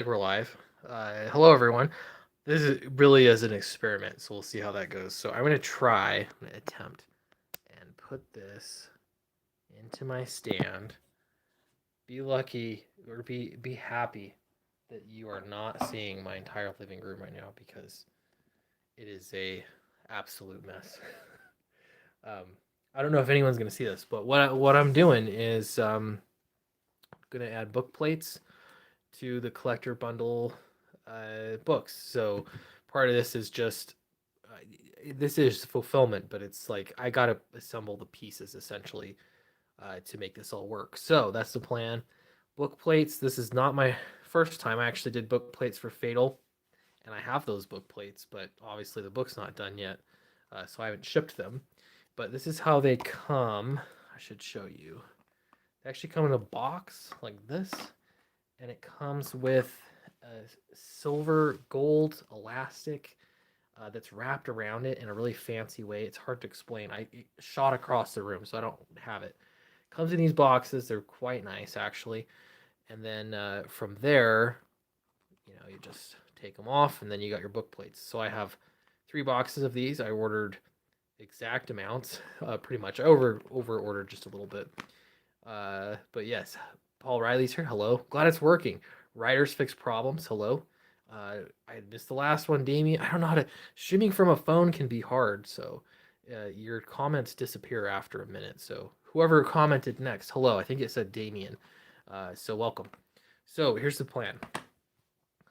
We're live. Hello, everyone. This is really as an experiment, so we'll see how that goes. So I'm I'm going to attempt and put this into my stand. Be lucky or be happy that you are not seeing my entire living room right now because it is a absolute mess. um, I don't know if anyone's going to see this, but what I'm doing is going to add book plates to the collector bundle books. So part of this is just this is fulfillment, but it's like I gotta assemble the pieces essentially to make this all work. So that's the plan. Book plates. This is not my first time. I actually did book plates for Fatal, and I have those book plates, but obviously the book's not done yet, so I haven't shipped them. But this is how they come. I should show you. They actually come in a box like this, and it comes with a silver gold elastic that's wrapped around it in a really fancy way. It's hard to explain. It shot across the room, so I don't have it. Comes in these boxes. They're quite nice, actually. And then from there, you just take them off, and then you got your book plates. So I have 3 boxes of these. I ordered exact amounts, pretty much. Over ordered just a little bit. But yes, Paul Riley's here. Hello. Glad it's working. Writers fix problems. Hello. I missed the last one, Damien. I don't know how to. Streaming from a phone can be hard, so your comments disappear after a minute. So whoever commented next, hello. I think it said Damien. So welcome. So here's the plan.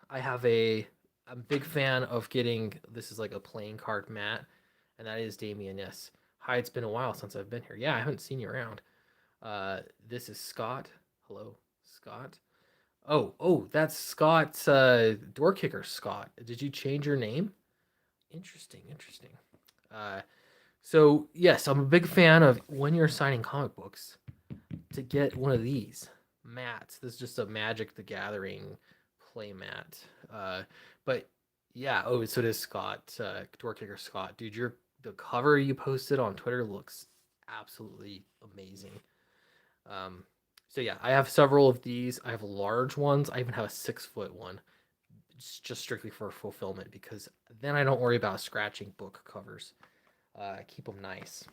I have I'm a big fan of getting. This is like a playing card mat, and that is Damien. Yes. Hi. It's been a while since I've been here. Yeah, I haven't seen you around. This is Scott. Hello, Scott. Oh, that's Scott's door kicker. Scott, did you change your name? Interesting. Uh, so yes, I'm a big fan of when you're signing comic books to get one of these mats. This is just a Magic the Gathering play mat. But yeah. Oh, so does Scott. Door kicker Scott, dude. The cover you posted on Twitter looks absolutely amazing. Um, so yeah, I have several of these. I have large ones. I even have a 6 foot one, just strictly for fulfillment because then I don't worry about scratching book covers. I keep them nice.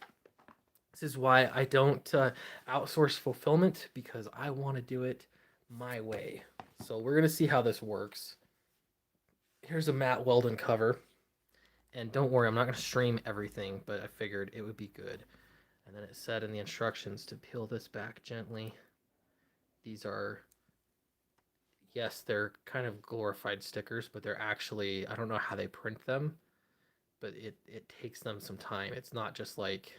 This is why I don't outsource fulfillment because I want to do it my way. So we're gonna see how this works. Here's a Matt Weldon cover, and don't worry, I'm not gonna stream everything, but I figured it would be good. And then it said in the instructions to peel this back gently. These are, yes, they're kind of glorified stickers, but they're actually, I don't know how they print them, but it takes them some time. It's not just like,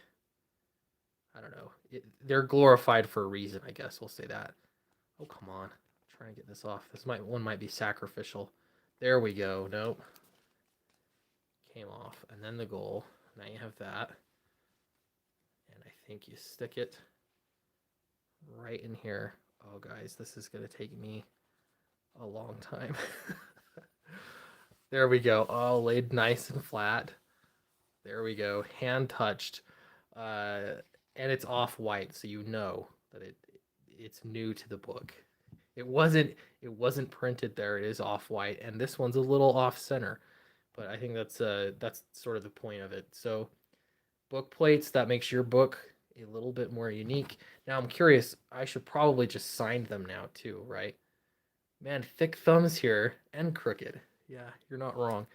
I don't know. They're glorified for a reason, I guess. We'll say that. Oh, come on. Try and get this off. One might be sacrificial. There we go. Nope. Came off. And then the goal. Now you have that. And I think you stick it right in here. Oh, guys, this is going to take me a long time. There we go. All laid nice and flat. There we go. Hand touched. And it's off white, so you know that it's new to the book. It wasn't printed there. It is off white, and this one's a little off center, but I think that's sort of the point of it. So book plates, that makes your book a little bit more unique. Now I'm curious. I should probably just sign them now too, right? Man, thick thumbs here and crooked. Yeah, you're not wrong.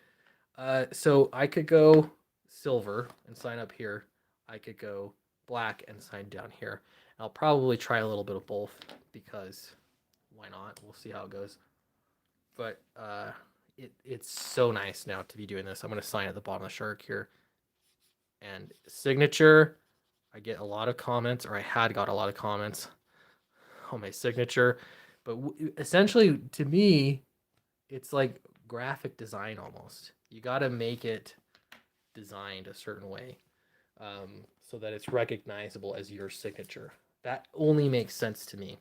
So I could go silver and sign up here. I could go black and sign down here. I'll probably try a little bit of both because why not? We'll see how it goes. But it's so nice now to be doing this. I'm gonna sign at the bottom of the shark here. And signature, I get a lot of comments, or I had got a lot of comments on my signature. But essentially, to me, it's like graphic design almost. You got to make it designed a certain way so that it's recognizable as your signature. That only makes sense to me.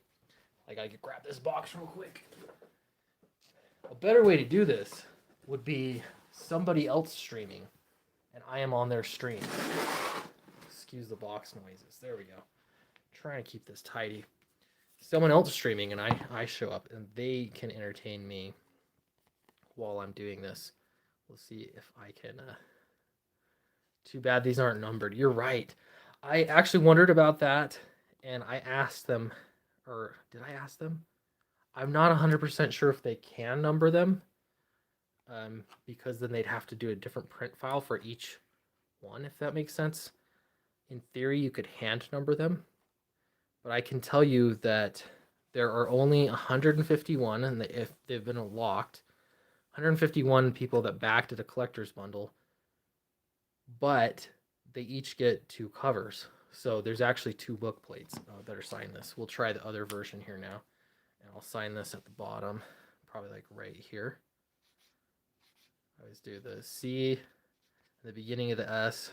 Like, I could grab this box real quick. A better way to do this would be somebody else streaming, and I am on their stream. Excuse the box noises. There we go. Trying to keep this tidy. Someone else streaming, and I show up, and they can entertain me. while I'm doing this. We'll see if I can. Too bad these aren't numbered. You're right. I actually wondered about that, and I asked them, or did I ask them? I'm not 100% sure if they can number them, because then they'd have to do a different print file for each one, if that makes sense. In theory, you could hand number them, but I can tell you that there are only 151, and if they've been locked, 151 people that backed at a collector's bundle, but they each get 2 covers. So there's actually 2 book plates that are signed this. We'll try the other version here now, and I'll sign this at the bottom, probably like right here. I always do the C, the beginning of the S.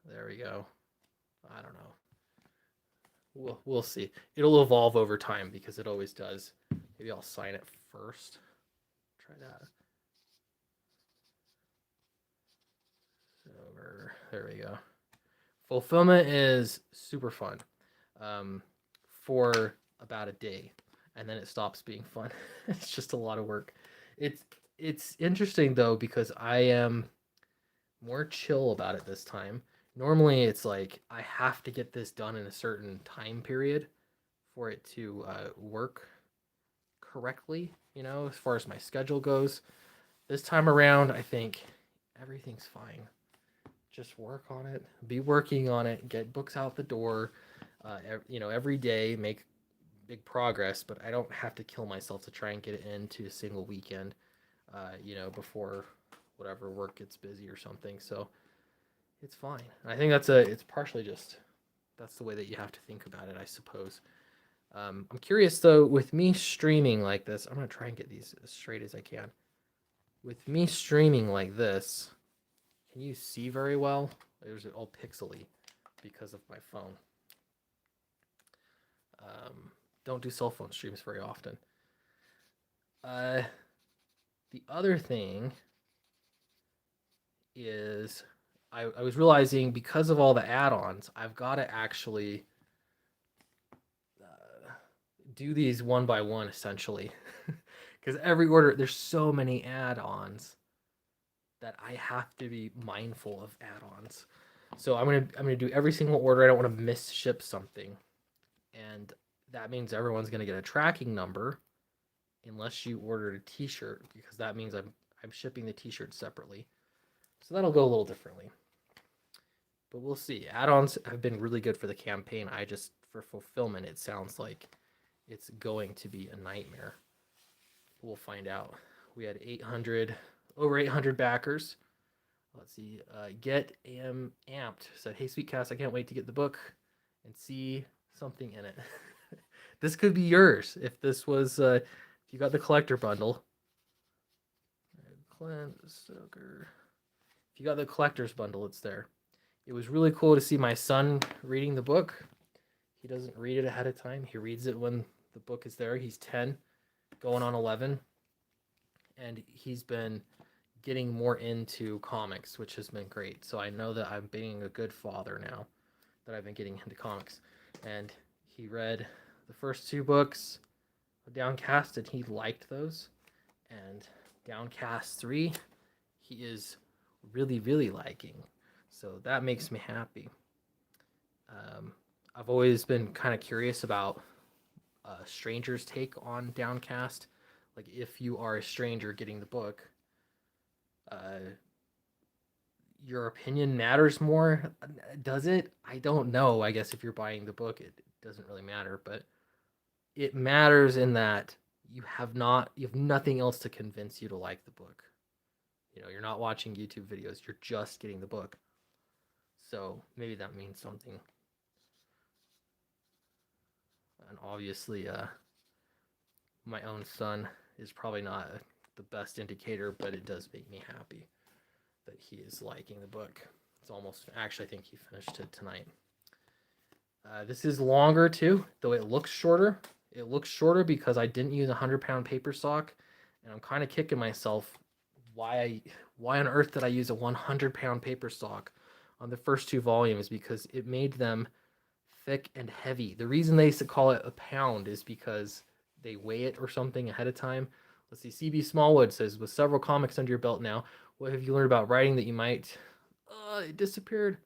There we go. I don't know. We'll see. It'll evolve over time because it always does. Maybe I'll sign it first. Try that. There we go. Fulfillment is super fun for about a day, and then it stops being fun. It's just a lot of work. It's interesting though because I am more chill about it this time. Normally, it's like I have to get this done in a certain time period for it to work correctly. You know, as far as my schedule goes. This time around, I think everything's fine. Just work on it, be working on it, get books out the door, every day, make big progress, but I don't have to kill myself to try and get it into a single weekend, before whatever work gets busy or something. So it's fine. I think it's partially just, that's the way that you have to think about it, I suppose. I'm curious though, with me streaming like this, I'm going to try and get these as straight as I can. With me streaming like this, can you see very well? There's all pixely because of my phone. Don't do cell phone streams very often. The other thing is I was realizing because of all the add-ons, I've got to actually do these one by one essentially. Because every order, there's so many add-ons that I have to be mindful of add-ons. So I'm gonna do every single order. I don't want to miss ship something, and that means everyone's gonna get a tracking number, unless you ordered a T-shirt, because that means I'm shipping the T-shirt separately. So that'll go a little differently, but we'll see. Add-ons have been really good for the campaign. For fulfillment, it sounds like it's going to be a nightmare. We'll find out. We had over 800 backers. Let's see. Get amped said, "Hey, Sweetcast, I can't wait to get the book and see something in it." This could be yours if this was if you got the collector bundle. Clint Stoker. If you got the collector's bundle, it's there. It was really cool to see my son reading the book. He doesn't read it ahead of time. He reads it when the book is there. He's 10, going on 11, and he's been getting more into comics, which has been great. So I know that I'm being a good father now that I've been getting into comics. And he read the first 2 books of Downcast, and he liked those. And Downcast 3, he is really, really liking. So that makes me happy. I've always been kind of curious about strangers' take on Downcast. Like, if you are a stranger getting the book, your opinion matters more. Does it? I don't know. I guess if you're buying the book, it doesn't really matter, but it matters in that you have nothing else to convince you to like the book. You're not watching YouTube videos, you're just getting the book. So maybe that means something. And obviously, my own son is probably not the best indicator, but it does make me happy that he is liking the book. It's almost, actually, I think he finished it tonight. This is longer too, though it looks shorter. It looks shorter because I didn't use a 100-pound paper stock, and I'm kind of kicking myself. Why on earth did I use a 100-pound paper stock on the first 2 volumes? Because it made them thick and heavy. The reason they used to call it a pound is because they weigh it or something ahead of time. Let's see. CB Smallwood says, with several comics under your belt now, what have you learned about writing that you might? It disappeared.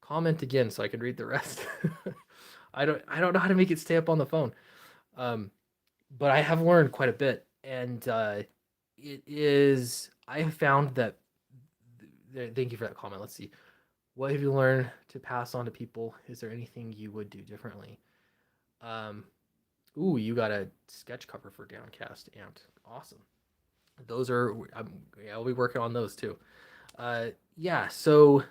Comment again so I can read the rest. I don't know how to make it stay up on the phone. Um, but I have learned quite a bit, and it is. I have found that. Thank you for that comment. Let's see. What have you learned to pass on to people? Is there anything you would do differently? Um, Ooh, you got a sketch cover for Downcast Amped. Awesome. Those are. Yeah, I'll be working on those too. Yeah. So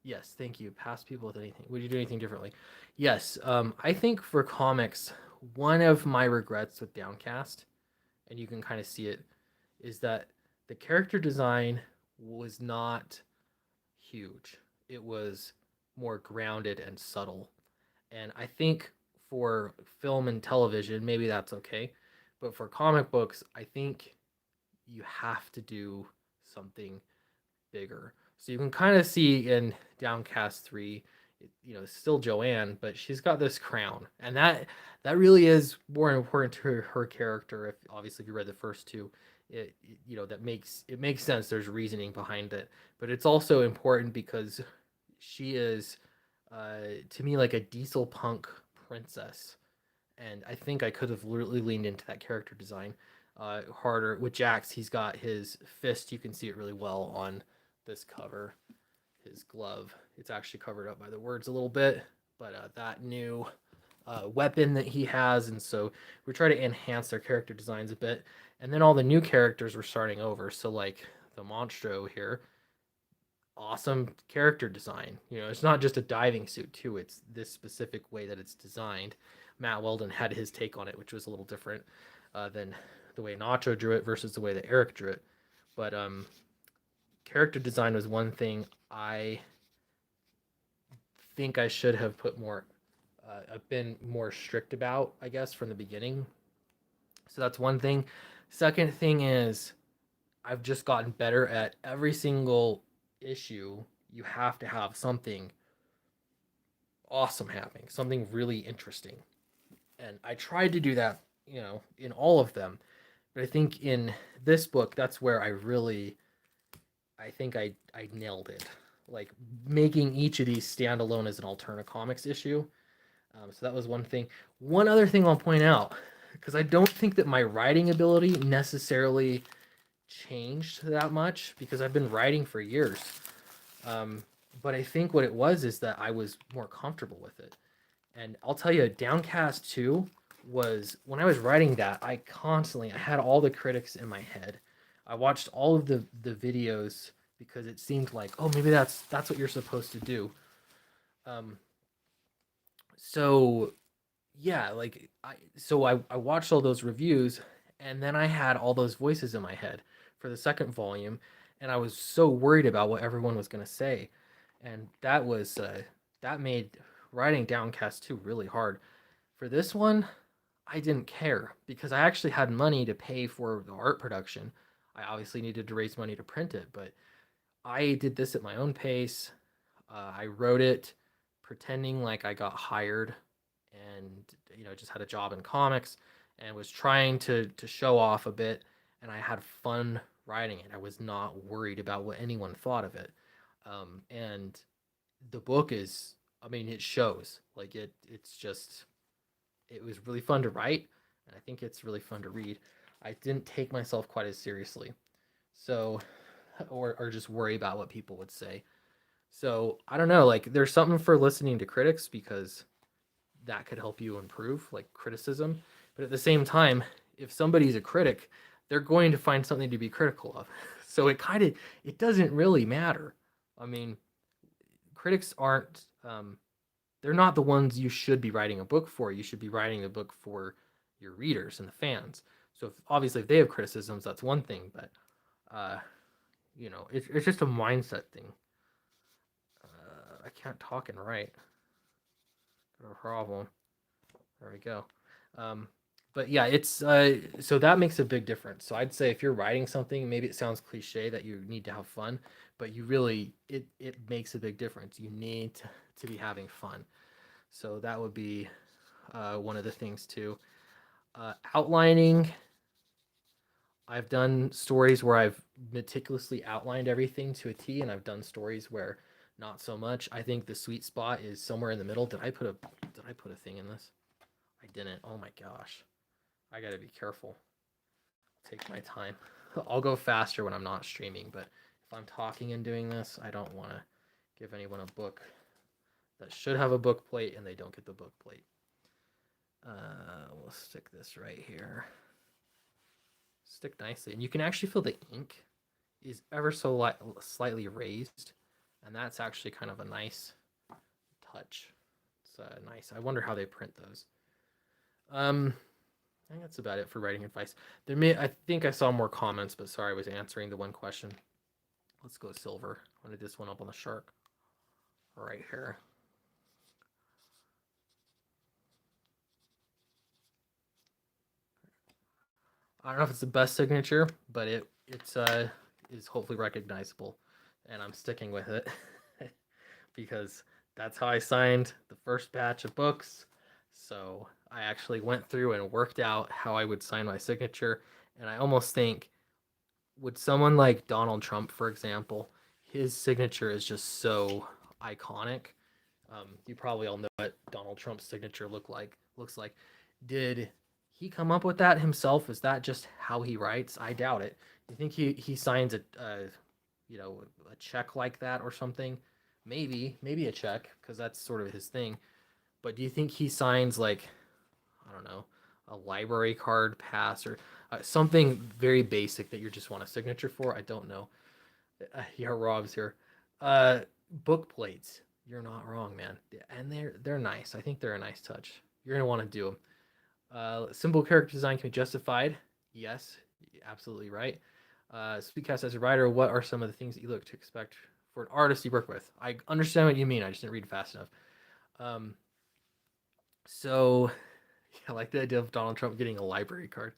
yes, thank you. Pass people with anything. Would you do anything differently? Yes. I think for comics, one of my regrets with Downcast, and you can kind of see it, is that the character design was not huge. It was more grounded and subtle. And I think for film and television, maybe that's okay. But for comic books, I think you have to do something bigger. So you can kind of see in Downcast 3, still Joanne, but she's got this crown. And that really is more important to her character. If obviously if you read the first two, that makes sense. There's reasoning behind it, but it's also important because she is to me like a diesel punk princess, and I think I could have really leaned into that character design harder. With Jax, he's got his fist. You can see it really well on this cover. His glove. It's actually covered up by the words a little bit, but that new weapon that he has, and so we try to enhance their character designs a bit. And then all the new characters were starting over. So like the Monstro here, awesome character design. It's not just a diving suit too. It's this specific way that it's designed. Matt Weldon had his take on it, which was a little different than the way Nacho drew it versus the way that Eric drew it. But character design was one thing I think I should have put more. I've been more strict about, I guess, from the beginning. So that's one thing. Second thing is I've just gotten better at every single issue. You have to have something awesome happening, something really interesting. And I tried to do that, in all of them. But I think in this book, that's where I think I nailed it. Like making each of these stand alone as an alternate comics issue. So that was one thing. One other thing I'll point out, because I don't think that my writing ability necessarily changed that much because I've been writing for years. Um, but I think what it was is that I was more comfortable with it. And I'll tell you, Downcast 2 was when I was writing that, I had all the critics in my head. I watched all of the videos because it seemed like, oh, maybe that's what you're supposed to do. Um, so yeah, like I watched all those reviews, and then I had all those voices in my head for the second volume, and I was so worried about what everyone was going to say, and that made writing Downcast 2 really hard. For this one, I didn't care because I actually had money to pay for the art production. I obviously needed to raise money to print it, but I did this at my own pace. I wrote it pretending like I got hired and just had a job in comics and was trying to show off a bit, and I had fun writing it. I was not worried about what anyone thought of it. And the book is, I mean, it shows like it was really fun to write, and I think it's really fun to read. I didn't take myself quite as seriously. So or just worry about what people would say. So I don't know, like there's something for listening to critics because that could help you improve, like criticism. But at the same time, if somebody's a critic, they're going to find something to be critical of. So it doesn't really matter. I mean, critics aren't they're not the ones you should be writing a book for. You should be writing a book for your readers and the fans. So obviously if they have criticisms, that's one thing, but uh, it's just a mindset thing. I can't talk and write. Got a problem. There we go. Um, but yeah, it's so that makes a big difference. So I'd say if you're writing something, maybe it sounds cliche that you need to have fun, but you really it makes a big difference. You need to be having fun. So that would be one of the things too. Outlining. I've done stories where I've meticulously outlined everything to a T, and I've done stories where not so much. I think the sweet spot is somewhere in the middle. Did I put a thing in this? I didn't. Oh my gosh. I gotta be careful. Take my time. I'll go faster when I'm not streaming, but if I'm talking and doing this, I don't want to give anyone a book that should have a book plate and they don't get the book plate. We'll stick this right here. Stick nicely, and you can actually feel the ink is ever so slightly raised, and that's actually kind of a nice touch. It's nice. I wonder how they print those. I think that's about it for writing advice. I think I saw more comments, but sorry, I was answering the one question. Let's go silver. I wanted this one up on the shark right here. I don't know if it's the best signature, but it's is hopefully recognizable, and I'm sticking with it because that's how I signed the first batch of books. So I actually went through and worked out how I would sign my signature, and I almost think, would someone like Donald Trump, for example, his signature is just so iconic. You probably all know what Donald Trump's signature looks like. Did he come up with that himself? Is that just how he writes? I doubt it. You think he signs a check like that or something? Maybe a check because that's sort of his thing. But do you think he signs like, I don't know, a library card pass or something very basic that you just want a signature for? I don't know. Yeah, Rob's here. Uh, Book plates. You're not wrong, man. And they're nice. I think they're a nice touch. You're gonna want to do them. Simple character design can be justified. Yes, absolutely right. Speedcast as a writer, what are some of the things that you look to expect for an artist you work with? I understand what you mean. I just didn't read fast enough. Um, so I like the idea of Donald Trump getting a library card.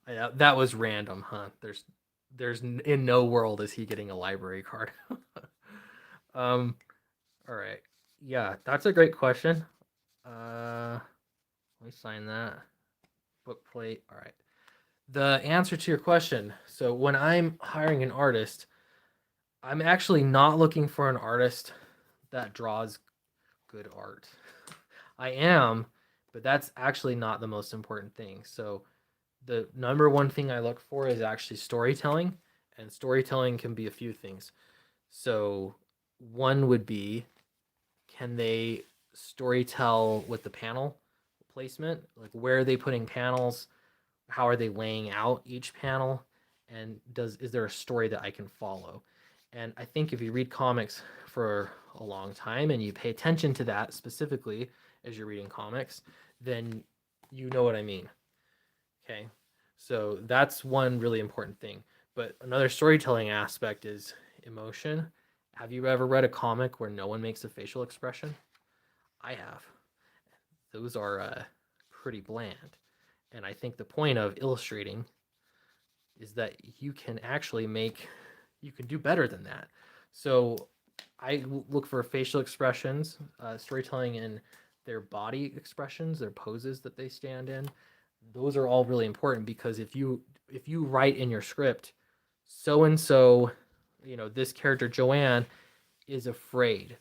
That was random, huh? There's in no world is he getting a library card. um, all right, yeah, that's a great question. Let me sign that book plate. All right, the answer to your question. So when I'm hiring an artist, I'm actually not looking for an artist that draws good art. I am, but that's actually not the most important thing. So the number one thing I look for is actually storytelling, and storytelling can be a few things. So one would be, can they storytell with the panel placement? Like, where are they putting panels? How are they laying out each panel? And is there a story that I can follow? And I think if you read comics for a long time and you pay attention to that specifically as you're reading comics, then you know what I mean. Okay. So that's one really important thing. But another storytelling aspect is emotion. Have you ever read a comic where no one makes a facial expression? I have. Those are pretty bland. And I think the point of illustrating is that you can do better than that. So I look for facial expressions, storytelling in their body expressions, their poses that they stand in. Those are all really important because if you write in your script, so and so, this character Joanne is afraid.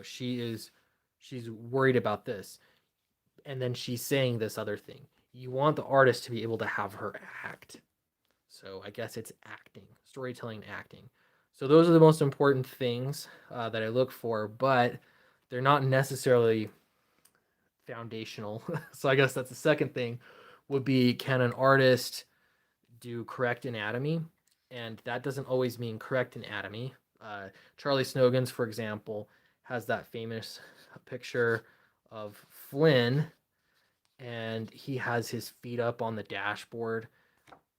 She's worried about this, and then she's saying this other thing. You want the artist to be able to have her act. So I guess it's acting, storytelling, acting. So those are the most important things that I look for, but they're not necessarily foundational. So I guess that's the second thing would be, can an artist do correct anatomy? And that doesn't always mean correct anatomy. Charlie Snogans, for example, has that famous picture of Flynn, and he has his feet up on the dashboard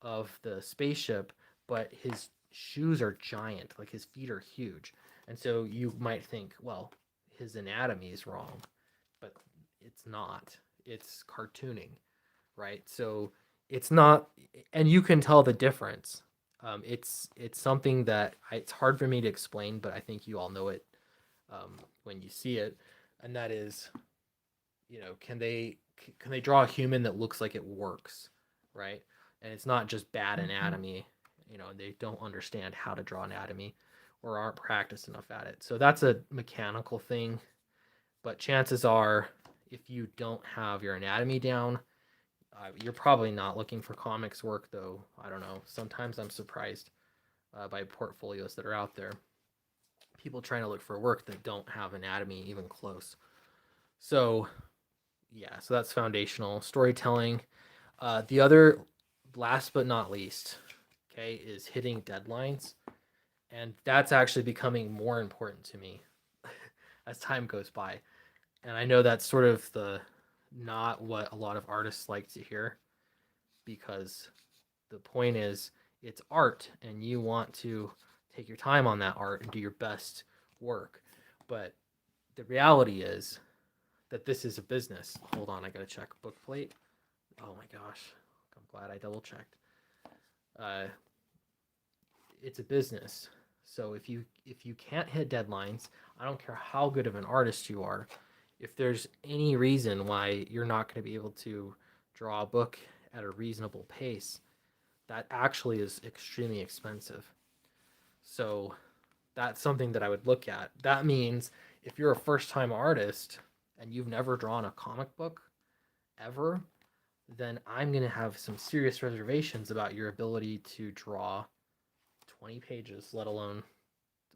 of the spaceship, but his shoes are giant, like his feet are huge. And so you might think, well, his anatomy is wrong, but it's not. It's cartooning, right? So it's not, and you can tell the difference. It's something that it's hard for me to explain, but I think you all know it when you see it, and that is, can they draw a human that looks like it works, right? And it's not just bad anatomy. They don't understand how to draw anatomy or aren't practiced enough at it. So that's a mechanical thing. But chances are, if you don't have your anatomy down, you're probably not looking for comics work, though. I don't know. Sometimes I'm surprised by portfolios that are out there. People trying to look for work that don't have anatomy even close. So, yeah, so that's foundational storytelling. The other, last but not least, okay, is hitting deadlines. And that's actually becoming more important to me as time goes by. And I know that's sort of the not what a lot of artists like to hear, because the point is it's art and you want to take your time on that art and do your best work. But the reality is that this is a business. Hold on, I gotta check book plate. Oh my gosh, I'm glad I double checked. Uh, it's a business. So if you can't hit deadlines, I don't care how good of an artist you are. If there's any reason why you're not going to be able to draw a book at a reasonable pace, that actually is extremely expensive. So that's something that I would look at. That means if you're a first time artist and you've never drawn a comic book ever, then I'm going to have some serious reservations about your ability to draw 20 pages, let alone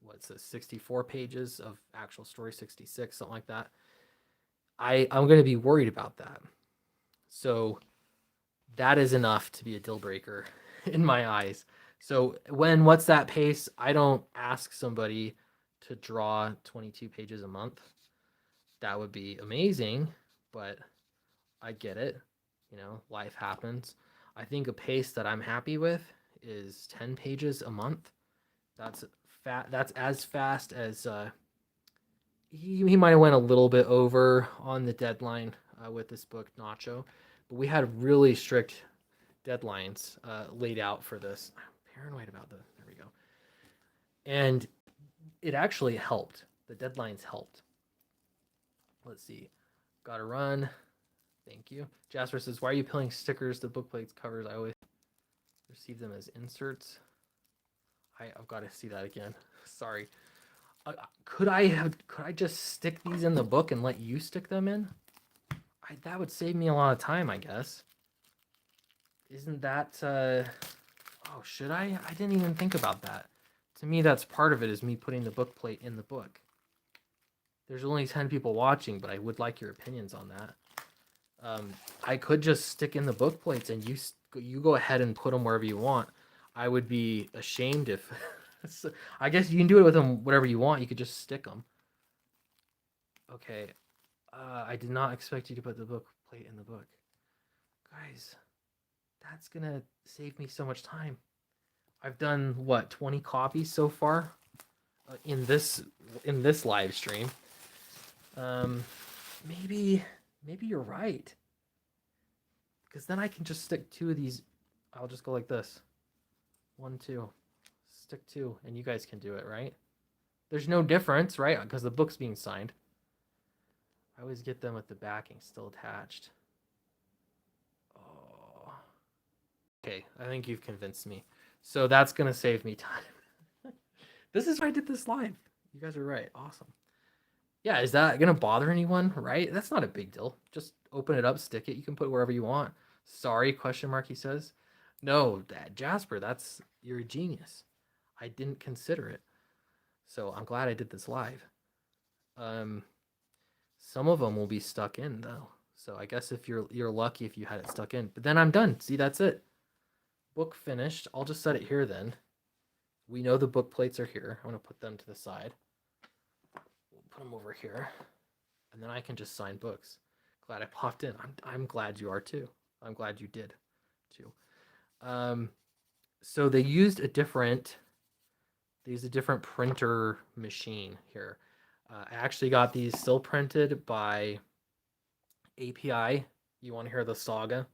what's this, 64 pages of actual story, 66, something like that. I'm going to be worried about that. So that is enough to be a deal breaker in my eyes. So what's that pace? I don't ask somebody to draw 22 pages a month. That would be amazing, but I get it. Life happens. I think a pace that I'm happy with is 10 pages a month. That's That's as fast as he might have went a little bit over on the deadline with this book Nacho, but we had really strict deadlines laid out for this. I'm paranoid about the. There we go. And it actually helped. The deadlines helped. Let's see. Gotta run. Thank you. Jasper says, "Why are you peeling stickers to book plates covers? I always receive them as inserts." I've got to see that again. Sorry. Could I just stick these in the book and let you stick them in? That would save me a lot of time, I guess. Isn't that oh, should I? I didn't even think about that. To me, that's part of it, is me putting the book plate in the book. There's only 10 people watching, but I would like your opinions on that. I could just stick in the book plates and you go ahead and put them wherever you want. I would be ashamed if I guess you can do it with them whatever you want. You could just stick them. Okay. I did not expect you to put the book plate in the book. Guys, that's gonna save me so much time. I've done what, 20 copies so far in this live stream. Maybe you're right. Because then I can just stick two of these. I'll just go like this. 1, 2. Stick 2, and you guys can do it, right? There's no difference, right? Because the book's being signed. I always get them with the backing still attached. Oh. Okay, I think you've convinced me. So that's going to save me time. This is why I did this live. You guys are right. Awesome. Yeah, is that going to bother anyone, right? That's not a big deal. Just open it up, stick it. You can put it wherever you want. Sorry, question mark, he says. No, Jasper, you're a genius. I didn't consider it. So I'm glad I did this live. Some of them will be stuck in though. So I guess if you're lucky if you had it stuck in. But then I'm done. See, that's it. Book finished. I'll just set it here then. We know the book plates are here. I'm going to put them to the side. We'll put them over here. And then I can just sign books. Glad I popped in. I'm glad you are too. I'm glad you did too. So they used a different printer machine here. I actually got these still printed by API. You want to hear the saga?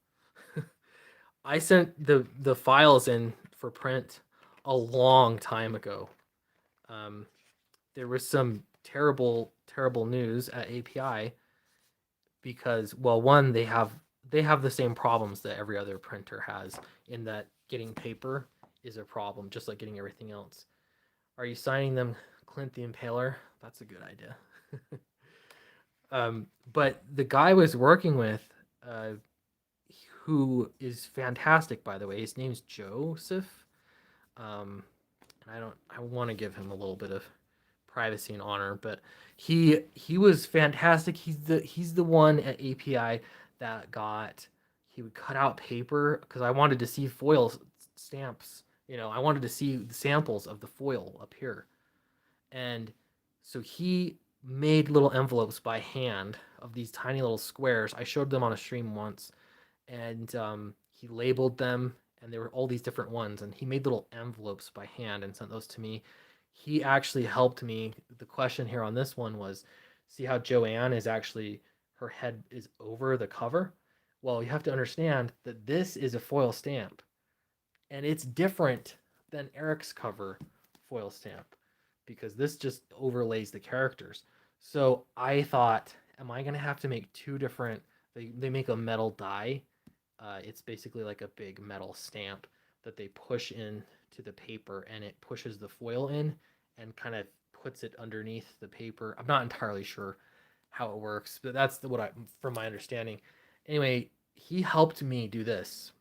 I sent the files in for print a long time ago. There was some terrible news at API because, well, one, they have the same problems that every other printer has in that getting paper is a problem, just like getting everything else. Are you signing them Clint the Impaler? That's a good idea. But the guy I was working with, uh, who is fantastic, by the way, his name's Joseph. Um, and I want to give him a little bit of privacy and honor, but he was fantastic. He's the one at API that got he would cut out paper because I wanted to see foil stamps. I wanted to see the samples of the foil up here, and so he made little envelopes by hand of these tiny little squares. I showed them on a stream once, and he labeled them, and there were all these different ones, and he made little envelopes by hand and sent those to me. He actually helped me. The question here on this one was, see how Joanne is actually, her head is over the cover? Well, you have to understand that this is a foil stamp, and it's different than Eric's cover foil stamp because this just overlays the characters. So I thought, am I going to have to make two different? They make a metal die. It's basically like a big metal stamp that they push in to the paper, and it pushes the foil in and kind of puts it underneath the paper. I'm not entirely sure how it works, but that's what I, from my understanding. Anyway, he helped me do this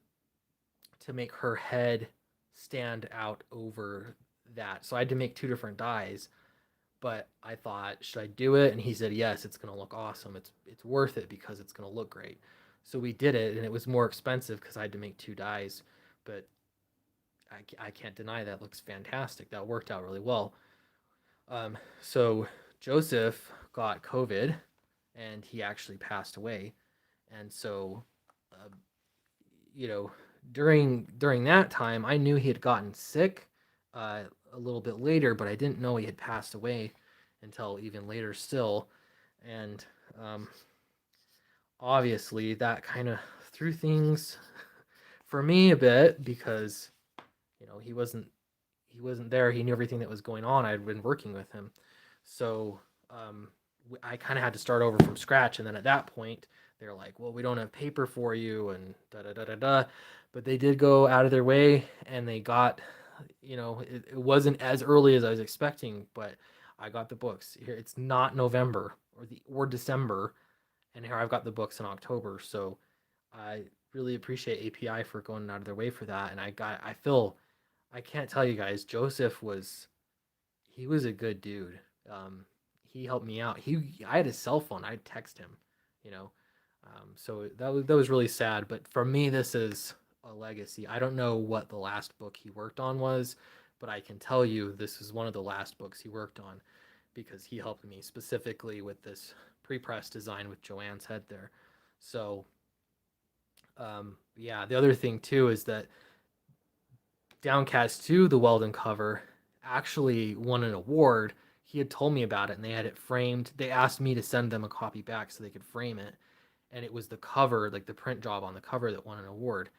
to make her head stand out over that. So I had to make two different dies, but I thought, should I do it? And he said, yes, it's going to look awesome. It's worth it because it's going to look great. So we did it, and it was more expensive because I had to make two dies, but I can't deny that looks fantastic. That worked out really well. So Joseph got COVID, and he actually passed away, and so uh, you know during that time, I knew he had gotten sick a little bit later, but I didn't know he had passed away until even later still, and um, obviously that kind of threw things for me a bit because he wasn't there. He knew everything that was going on. I'd been working with him, so um, I kind of had to start over from scratch. And then at that point, they're like, "Well, we don't have paper for you," and da da da da da. But they did go out of their way, and they got, it wasn't as early as I was expecting, but I got the books here. It's not November or December, and here I've got the books in October. So I really appreciate API for going out of their way for that. And I can't tell you guys, Joseph he was a good dude. He helped me out. I had his cell phone. I'd text him, you know. So that was really sad. But for me, this is a legacy. I don't know what the last book he worked on was, but I can tell you this is one of the last books he worked on because he helped me specifically with this pre-press design with Joanne's head there. So yeah, the other thing too is that Downcast 2, the Weldon cover, actually won an award. He had told me about it, and they had it framed. They asked me to send them a copy back so they could frame it, and it was the cover, like the print job on the cover, that won an award.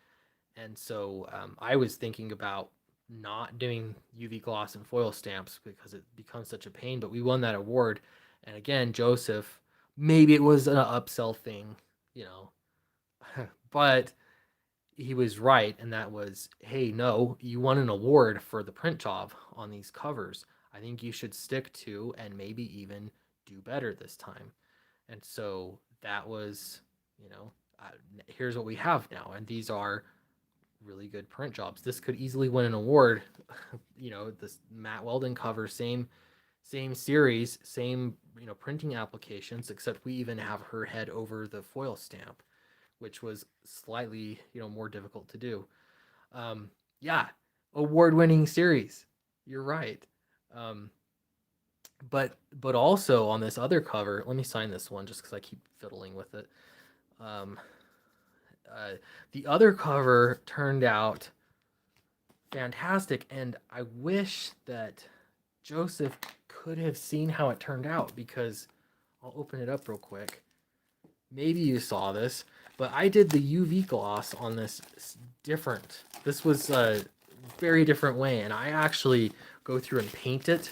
And so I was thinking about not doing UV gloss and foil stamps because it becomes such a pain. But we won that award, and again, Joseph, maybe it was an upsell thing, you know, but he was right, and that was, hey, no, you won an award for the print job on these covers. I think you should stick to and maybe even do better this time. And so that was, you know, uh, here's what we have now, and these are really good print jobs. This could easily win an award. This Matt Weldon cover, same series, same printing applications, except we even have her head over the foil stamp, which was slightly more difficult to do. Yeah, award-winning series. You're right. Um, but also on this other cover, let me sign this one just because I keep fiddling with it. Um, uh, the other cover turned out fantastic, and I wish that Joseph could have seen how it turned out because I'll open it up real quick. Maybe you saw this, but I did the UV gloss on this different. This was a very different way, and I actually go through and paint it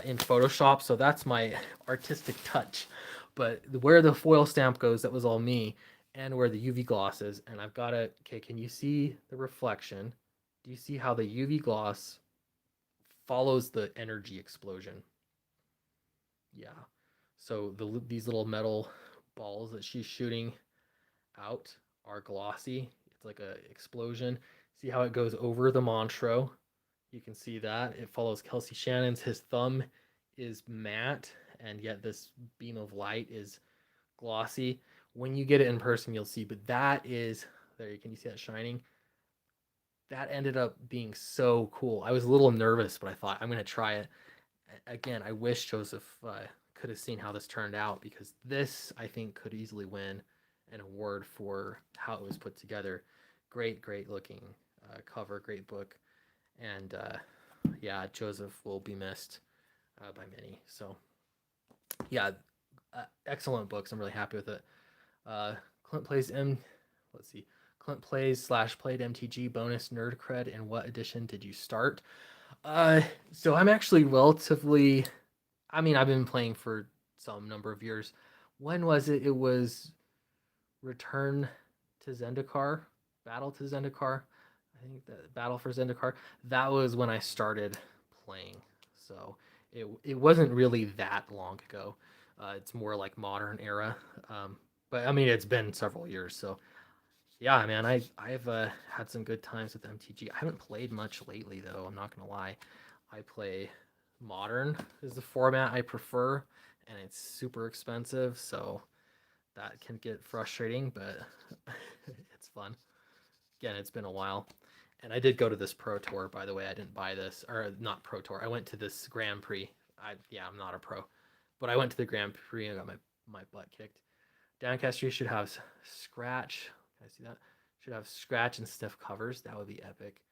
in Photoshop, so that's my artistic touch. But where the foil stamp goes, that was all me. and where the UV gloss is. And I've got it. Okay, can you see the reflection? Do you see how the UV gloss follows the energy explosion? Yeah. So these little metal balls that she's shooting out are glossy. It's like a explosion. See how it goes over the Montreux? You can see that it follows Kelsey Shannon's. His thumb is matte, and yet this beam of light is glossy. When you get it in person, you'll see. But that is there. Can you see that shining? That ended up being so cool. I was a little nervous, but I thought I'm gonna try it again. I wish Joseph could have seen how this turned out, because this, I think, could easily win an award for how it was put together. Great looking cover, great book, and yeah, Joseph will be missed by many. So yeah, excellent books. I'm really happy with it. Clint plays M. Let's see. Clint plays / played MTG bonus nerd cred. In what edition did you start? So I'm actually relatively. I mean, I've been playing for some number of years. When was it? It was Return to Zendikar, Battle to Zendikar. I think that Battle for Zendikar. That was when I started playing. So it wasn't really that long ago. It's more like modern era. But I mean, it's been several years. So yeah, man, I've had some good times with MTG. I haven't played much lately though. I'm not gonna lie. I play modern is the format I prefer, and it's super expensive, so that can get frustrating, but it's fun. Again, it's been a while. And I did go to this Pro Tour, by the way. I didn't buy this, or not Pro Tour. I went to this Grand Prix. Yeah, I'm not a pro, but I went to the Grand Prix and got my butt kicked. Downcast should have scratch. Can I see that? Should have scratch and stiff covers. That would be epic.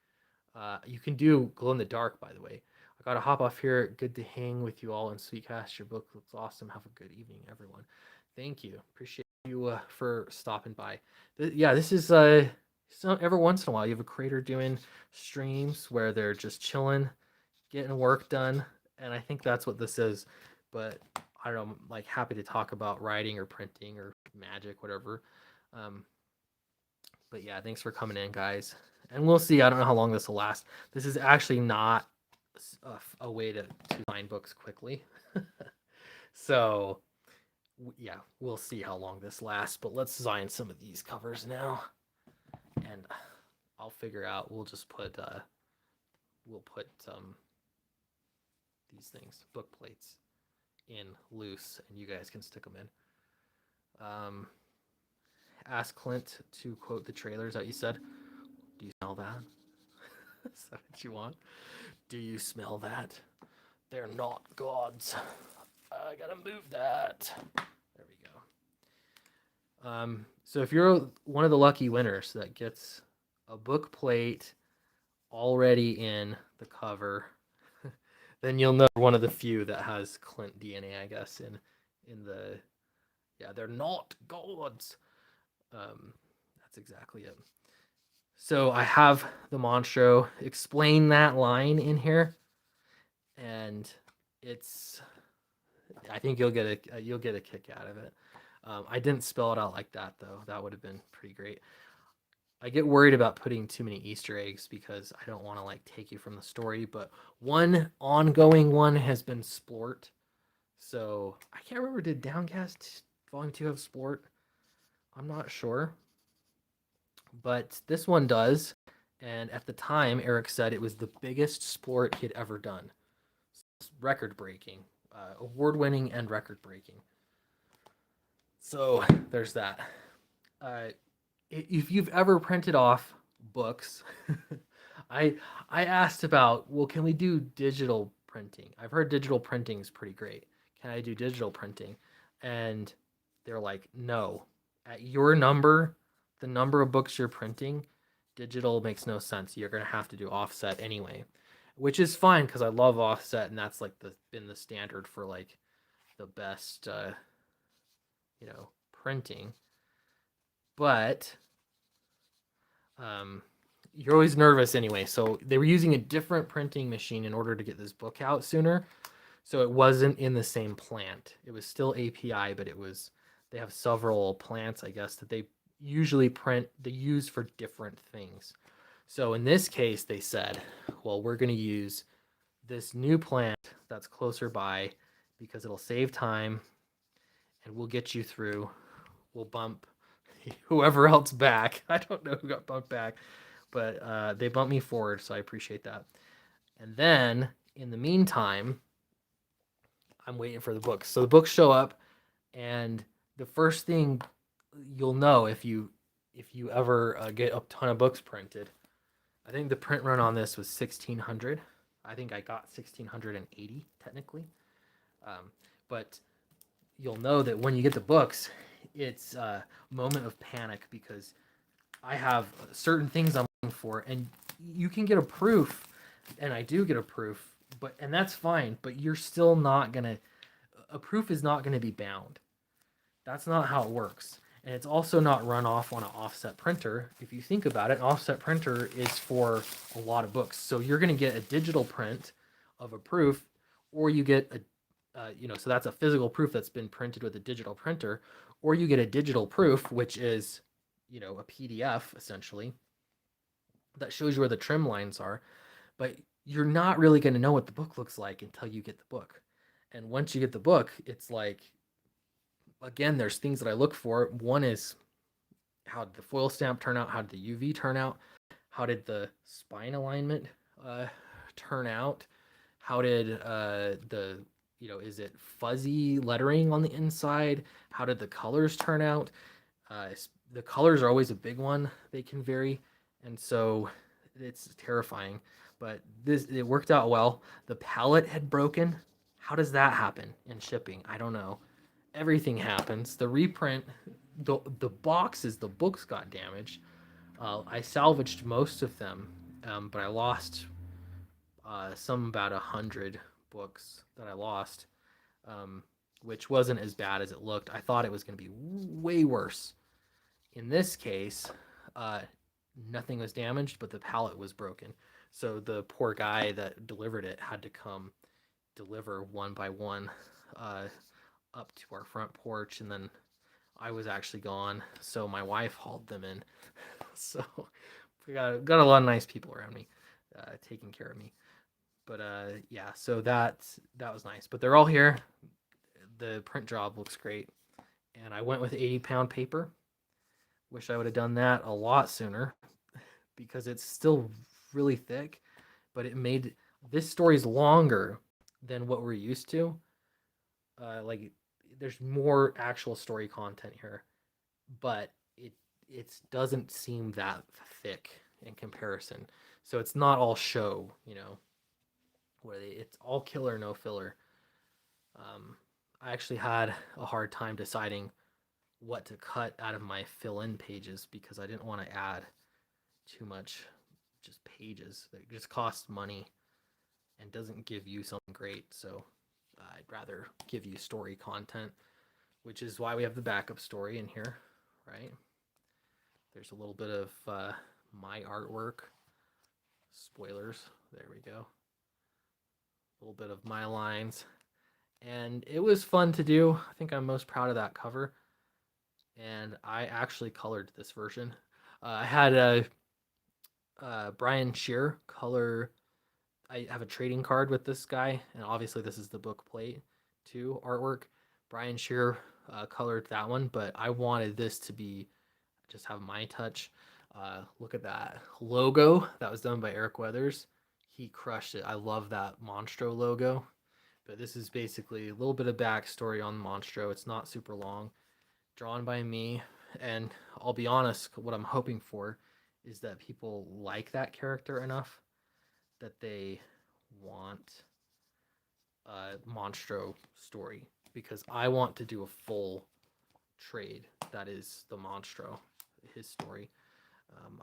You can do glow in the dark, by the way. I gotta hop off here. Good to hang with you all in Sweetcast. Your book looks awesome. Have a good evening, everyone. Thank you. Appreciate you for stopping by. Yeah, this is so every once in a while you have a creator doing streams where they're just chilling, getting work done, and I think that's what this is. But I don't know, I'm like happy to talk about writing or printing or magic, whatever. Um, but yeah, thanks for coming in, guys. And we'll see. I don't know how long this will last. This is actually not a way to find books quickly. So yeah, we'll see how long this lasts. But let's design some of these covers now, and I'll figure out. We'll just put these things, book plates, in loose, and you guys can stick them in. Ask Clint to quote the trailers that you said. Do you smell that? Is that what you want? Do you smell that? They're not gods. I gotta move that. There we go. So if you're one of the lucky winners that gets a book plate already in the cover, then you'll know one of the few that has Clint DNA, I guess, in the yeah, they're not gods. That's exactly it. So I have the Monstro explain that line in here, and it's. I think you'll get a kick out of it. I didn't spell it out like that though. That would have been pretty great. I get worried about putting too many Easter eggs because I don't want to like take you from the story. But one ongoing one has been Splort. So I can't remember. Did Downcast Volume 2 have Splort? I'm not sure. But this one does. And at the time, Eric said it was the biggest Splort he'd ever done. Record breaking, award winning, and record breaking. So there's that. If you've ever printed off books, I asked about, well, can we do digital printing? I've heard digital printing is pretty great. Can I do digital printing? And they're like, no. At your number, the number of books you're printing, digital makes no sense. You're gonna have to do offset anyway, which is fine because I love offset, and that's like been the standard for like the best, printing. But you're always nervous anyway. So they were using a different printing machine in order to get this book out sooner. So it wasn't in the same plant. It was still API, but they have several plants, I guess, that they usually print they use for different things. So in this case, they said, well, we're going to use this new plant that's closer by because it'll save time and we'll get you through. We'll bump whoever else back. I don't know who got bumped back, but they bumped me forward, so I appreciate that. And then in the meantime, I'm waiting for the books. So the books show up, and the first thing you'll know if you ever get a ton of books printed, I think the print run on this was 1600. I think I got 1680 technically, but you'll know that when you get the books, it's a moment of panic because I have certain things I'm looking for, and you can get a proof, and I do get a proof, and that's fine. But you're still not gonna. A proof is not gonna be bound. That's not how it works, and it's also not run off on an offset printer. If you think about it, an offset printer is for a lot of books, so you're gonna get a digital print of a proof, or you get a so that's a physical proof that's been printed with a digital printer, or you get a digital proof, which is a PDF essentially that shows you where the trim lines are, but you're not really going to know what the book looks like until you get the book. And once you get the book, it's like, again, there's things that I look for. One is how did the foil stamp turn out? How did the UV turn out? How did the spine alignment turn out? How did is it fuzzy lettering on the inside? How did the colors turn out? The colors are always a big one. They can vary, and so it's terrifying. But it worked out well. The pallet had broken. How does that happen in shipping? I don't know. Everything happens. The reprint, the boxes, the books got damaged. I salvaged most of them, but I lost some about 100 books that I lost, which wasn't as bad as it looked. I thought it was going to be way worse. In this case, nothing was damaged, but the pallet was broken. So the poor guy that delivered it had to come deliver one by one up to our front porch, and then I was actually gone, so my wife hauled them in. So we got a lot of nice people around me taking care of me. But yeah, so that was nice. But they're all here. The print job looks great, and I went with 80-pound paper. Wish I would have done that a lot sooner because it's still really thick, but it made this story's longer than what we're used to. Like there's more actual story content here, but it doesn't seem that thick in comparison. So it's not all show, where it's all killer, no filler. I actually had a hard time deciding what to cut out of my fill-in pages because I didn't want to add too much just pages. It just costs money and doesn't give you something great. So I'd rather give you story content, which is why we have the backup story in here, right? There's a little bit of my artwork. Spoilers. There we go. A little bit of my lines. And it was fun to do. I think I'm most proud of that cover. And I actually colored this version. I had Brian Shear color. I have a trading card with this guy, and obviously this is the book plate too, artwork. Brian Shear colored that one, but I wanted this to be just have my touch. Look at that logo that was done by Eric Weathers. He crushed it. I love that Monstro logo. But this is basically a little bit of backstory on Monstro. It's not super long. Drawn by me, and I'll be honest, what I'm hoping for is that people like that character enough that they want a Monstro story, because I want to do a full trade that is the Monstro, his story.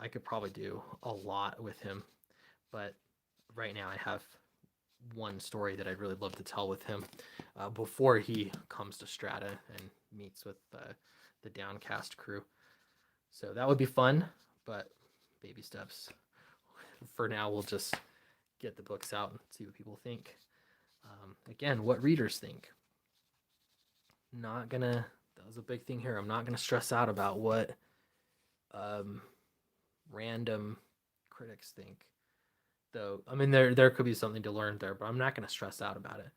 I could probably do a lot with him, but right now I have one story that I'd really love to tell with him before he comes to Strata and meets with the Downcast crew. So that would be fun, but baby steps. For now, we'll just get the books out and see what people think. Again, what readers think. That was a big thing here. I'm not gonna stress out about what um, random critics think. Though, I mean, there could be something to learn there, but I'm not going to stress out about it.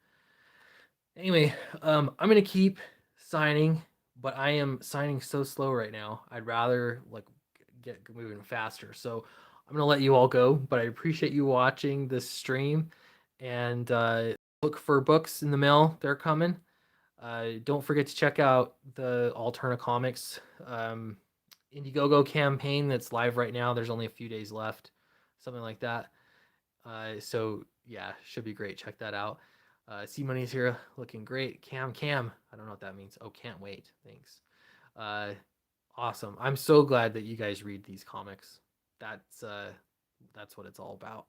Anyway, I'm going to keep signing, but I am signing so slow right now. I'd rather like get moving faster. So I'm going to let you all go, but I appreciate you watching this stream, and look for books in the mail. They're coming. Don't forget to check out the Alterna Comics Indiegogo campaign that's live right now. There's only a few days left, something like that. So yeah, should be great. Check that out. C Money's here, looking great. Cam, I don't know what that means. Oh, can't wait. Thanks. Uh, awesome. I'm so glad that you guys read these comics. That's what it's all about.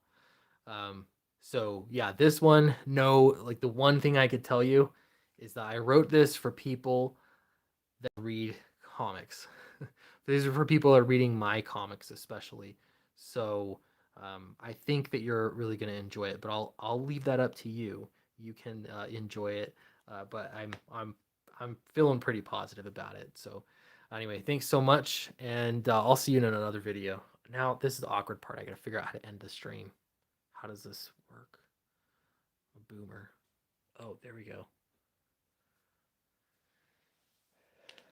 Um, so yeah, this one, no, like the one thing I could tell you is that I wrote this for people that read comics. These are for people that are reading my comics, especially. So I think that you're really going to enjoy it, but I'll leave that up to you. You can enjoy it, but I'm feeling pretty positive about it. So anyway, thanks so much, and I'll see you in another video. Now this is the awkward part. I got to figure out how to end the stream. How does this work? A boomer. Oh, there we go.